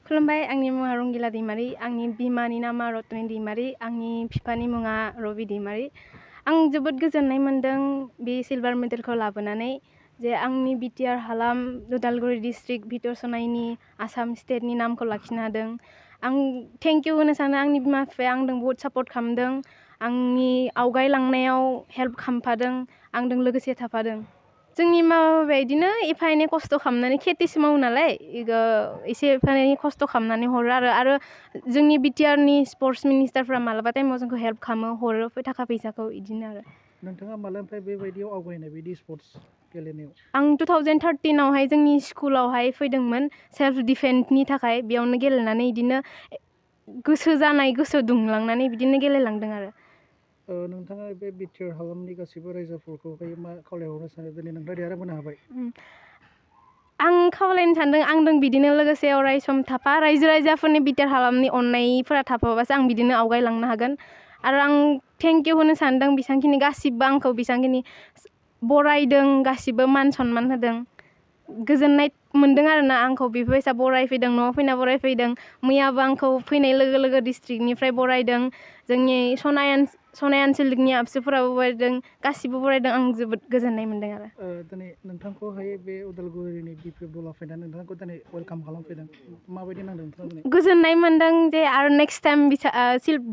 खुलुमबाय आंनि मुङा रंगिला दैमारि आंनि बिमानि नामा रतनि दैमारि आंनि बिफानि मुङा रबि दैमारि आं जोबोद गोजोननाय मोन्दों बे सिलभार मेडेलखौ लाबोनानै जे आंनि बिटिआर हालाम उदालगुरि डिस्ट्रिक्ट भितर सनायनि आसाम स्टेटनि नामखौ लाखिनो हादों आं थेंक इउ होनो सानो आंनि बिमा बिफाया आंजों बहुत सापर्ट खालामदों आंनि आवगायलांनायाव हेल्प खालामफादों आंजों लोगोसे थाफादों जोंनि माबाया बिदिनो एफा एनै खस्थ' खालामनानै खेथिसो मावो नालाय एसे एफा एनै खस्थ' खालामनानै हरो आरो जोंनि बिटिआरनि स्पर्ट्स मिनिस्टारफ्रा मालाबा टाइमाव जोंखौ हेल्प खालामो हरो थाखा फैसाखौ बिदिनो आरो नोंथाङा मालानिफ्राय बेबायदियाव आवगायनाय बिदि स्पर्ट्स गेलेनायाव आं 2013आवहाय जोंनि स्कुलावहाय फैदोंमोन सेल्फ डिफेन्सनि थाखाय बेयावनो गेलेनानै बिदिनो गोसो जानाय गोसो दुंलांनानै बिदिनो गेलेलांदों आरो नोंथाङा बे बिटिआर हालामनि गासैबो रायजोफोरखौहाय मा खावलायहरनो सानो दिनै नोंथाङा देरहाबोनो हाबाय आं खावलायनो सानदों आंजों बिदिनो लोगोसे अराय सम थाफा रायजो राजाफोरनि बिटिआर हालामनि अननायफोरा थाफाबासो आं बिदिनो आवगायलांनो हागोन आरो आं थेंक इउ होनो सानदों बेसेबांखिनि गासिबो आंखौ बेसेबांखिनि बरायदों गासिबो मान सनमान होदों गोजोननाय मोन्दों आरोना आंखौ बेफोरबायसा बरायफैदों न'आव फैना बरायफैदों मैयाबो आंखौ फैनाय लोगो लोगो डिस्ट्रिक्टनिफ्राय बरायदों जोंनि सनाय आनसलिकनि आबसुफोराबो बरायदों गासिबो बरायदों आं जोबोद गोजोननाय मोन्दों आरो दिनै नोंथांखौहाय बे उदालगुरिनि बिपिएफला फैनानै नोंथांखौ दिनै वेलकाम खालामफैदों माबायदि नांदों नोंथाङा दिनै गोजोननाय मोन्दों जे आरो नेक्स्ट टाइम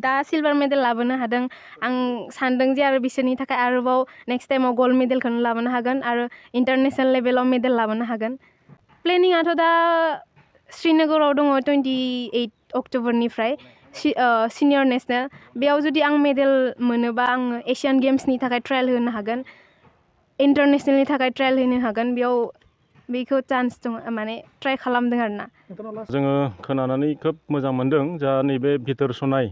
दा सिलभार मेडेल लाबोनो हादों आं सानदों जे आरो बिसोरनि थाखाय आरोबाव नेक्स्ट टाइमाव गल्ड मेडेलखौनो लाबोनो हागोन आरो इन्टारनेसनेल लेभेलाव मेडेल लाबोनो हागोन प्लेनिंआथ' दा श्रीनगराव दङ 28 अक्ट'बरनिफ्राय सिनियर नेसनेल बेयाव जुदि आं मेडेल मोनोबा आङो एशियान गेम्सनि थाखाय ट्रायल होनो हागोन इन्टारनेसनेलनि थाखाय ट्रायल होनो हागोन बेयाव बेखौ चान्स दङ माने ट्राय खालामदों आरोना जोङो खोनानानै खोब मोजां मोन्दों जा नैबे भितर सनाय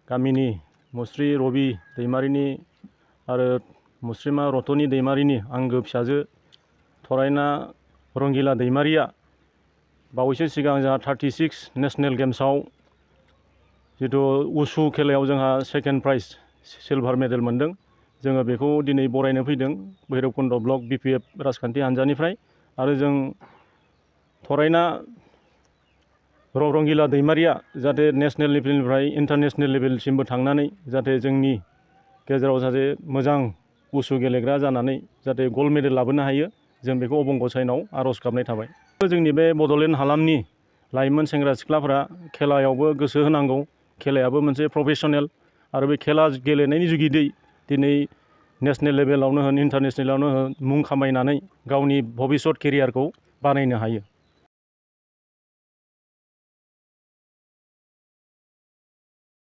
गामिनि मुस्रि रबि दैमारिनि आरो मुस्रिमा रतनि दैमारिनि आंगो फिसाजो थरायना रंगिला दैमारिया बावैसो सिगां जोंहा 36 नेशनेल गेम्सआव जिथु उसु खेलायाव जोंहा सेकेन्ड प्राइज सिलभार मेडेल मोन्दों जोङो बेखौ दिनै बरायनो फैदों भैरबकुन्द ब्लक बिपिएफ राजखान्थि हान्जानिफ्राय आरो जों थरायना रंगिला दैमारिया जाहाथे नेशनेल लेभेलनिफ्राय इन्टारनेशनेल लेभेलसिमबो थांनानै जाहाथे जोंनि गेजेराव सासे मोजां उसु गेलेग्रा जानानै जाहाथे गल्ड मेडेल लाबोनो हायो जों बेखौ अबंगसायनाव आर'ज गाबनाय थाबाय जोंनि बे बड'लेण्ड हालामनि लाइमोन सेंग्रा सिख्लाफोरा खेलायावबो गोसो होनांगौ खेलायाबो मोनसे प्रफेसनेल आरो बे खेला गेलेनायनि जुगिदै दिनै नेशनेल लेभेलावनो होन इन्टारनेशनेलावनो होन मुं खामायनानै गावनि भबिसत केरियारखौ बानायनो हायो